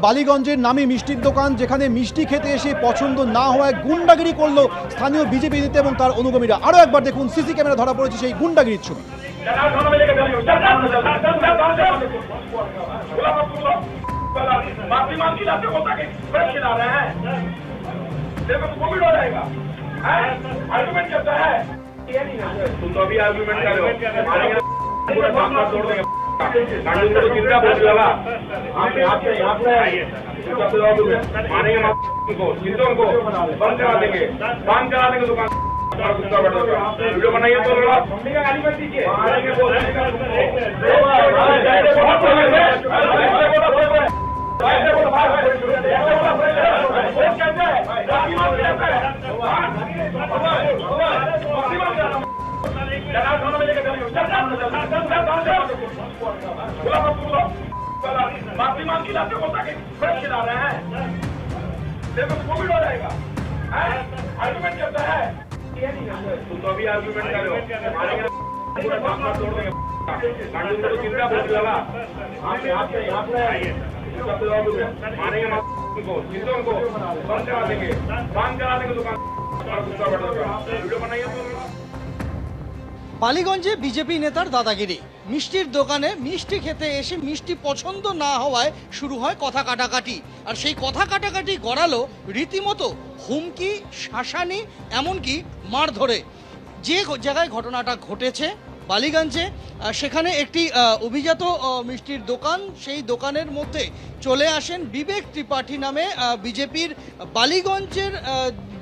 বালিগঞ্জের নামী মিষ্টির দোকান, যেখানে মিষ্টি খেতে এসে পছন্দ না হওয়ায় গুন্ডাগিরি করলো স্থানীয় বিজেপি নেতা এবং তার অনুগামীরা। আরও একবার দেখুন সিসি ক্যামেরা ধরা পড়েছে সেই গুন্ডাগিরির ছবি। तुम तो अभी आर्गुमेंट कर रहे हो, पूरा मामला तोड़ देंगे। कानून को जितना बोल लगा मानेंगे को जितों को बंद करा देंगे दुकान। वीडियो बनाइए तो गाली मत दीजिए। तुम तो अभी आर्गुमेंट कर रहे हो, पूरा मामला तोड़ देंगे। कानून को जितना बोल लगा मानेंगे को जितों को बंद करा देंगे दुकान। वीडियो बनाइए तो বালিগঞ্জে বিজেপি নেতার দাদাগিরি। মিষ্টির দোকানে মিষ্টি খেতে এসে মিষ্টি পছন্দ না হওয়ায় শুরু হয় কথা কাটাকাটি, আর সেই কথা কাটাকাটি গড়ালো রীতিমতো হুমকি, শাসানি, এমনকি মারধরে। যে জায়গায় ঘটনাটা ঘটেছে বালিগঞ্জে, সেখানে একটি অভিজাত মিষ্টির দোকান, সেই দোকানের মধ্যে চলে আসেন বিবেক ত্রিপাঠী নামে বিজেপির বালিগঞ্জের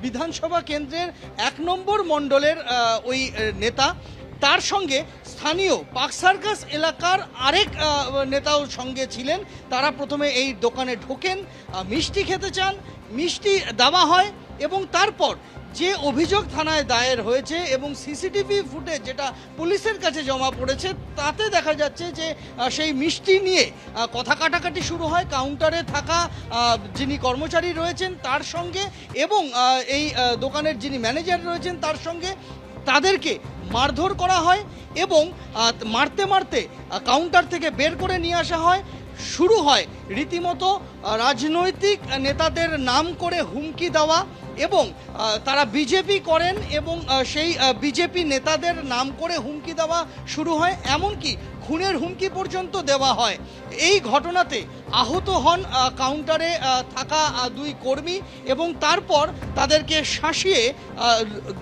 বিধানসভা কেন্দ্রের 1 নম্বর মণ্ডলের ওই নেতা। তার সঙ্গে স্থানীয় পার্ক সার্কাস এলাকার আরেক নেতাও সঙ্গে ছিলেন। তারা প্রথমে এই দোকানে ঢোকেন, মিষ্টি খেতে চান, মিষ্টি দেওয়া হয় এবং তারপর যে অভিযোগ থানায় দায়ের হয়েছে এবং সিসিটিভি ফুটেজ যেটা পুলিশের কাছে জমা পড়েছে, তাতে দেখা যাচ্ছে যে সেই মিষ্টি নিয়ে কথা কাটাকাটি শুরু হয় কাউন্টারে থাকা যিনি কর্মচারী রয়েছেন তার সঙ্গে এবং এই দোকানের যিনি ম্যানেজার রয়েছেন তার সঙ্গে। তাদেরকে মারধর করা হয় এবং মারতে মারতে কাউন্টার থেকে বের করে নিয়ে আসা হয়। শুরু হয় রীতিমতো রাজনৈতিক নেতাদের নাম করে হুমকি দেওয়া এবং তারা বিজেপি করেন এবং সেই বিজেপি নেতাদের নাম করে হুমকি দেওয়া শুরু হয়, এমনকি খুনের হুমকি পর্যন্ত দেওয়া হয়। এই ঘটনাতে আহত হন কাউন্টারে থাকা 2 কর্মী এবং তারপর তাদেরকে শাসিয়ে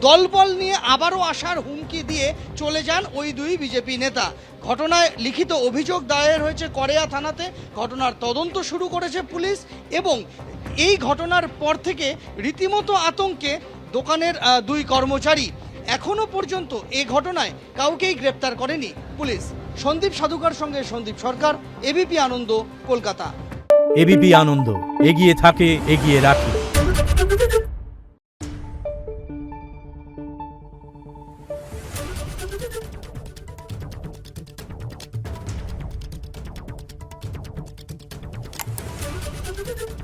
দলবল নিয়ে আবারও আসার হুমকি দিয়ে চলে যান ওই 2 বিজেপি নেতা। ঘটনায় লিখিত অভিযোগ দায়ের হয়েছে করেয়া থানাতে। ঘটনার তদন্ত শুরু করেছে পুলিশ এবং এই ঘটনার পর থেকে রীতিমতো আতঙ্কে দোকানের 2 কর্মচারী। এখনো পর্যন্ত এই ঘটনায় কাউকেই গ্রেপ্তার করেনি পুলিশ। সন্দীপ সাধুকার সঙ্গে সন্দীপ সরকার, এবিপি আনন্দ, কলকাতা। এবিপি আনন্দ, এগিয়ে থাকে, এগিয়ে রাখে। Thank you.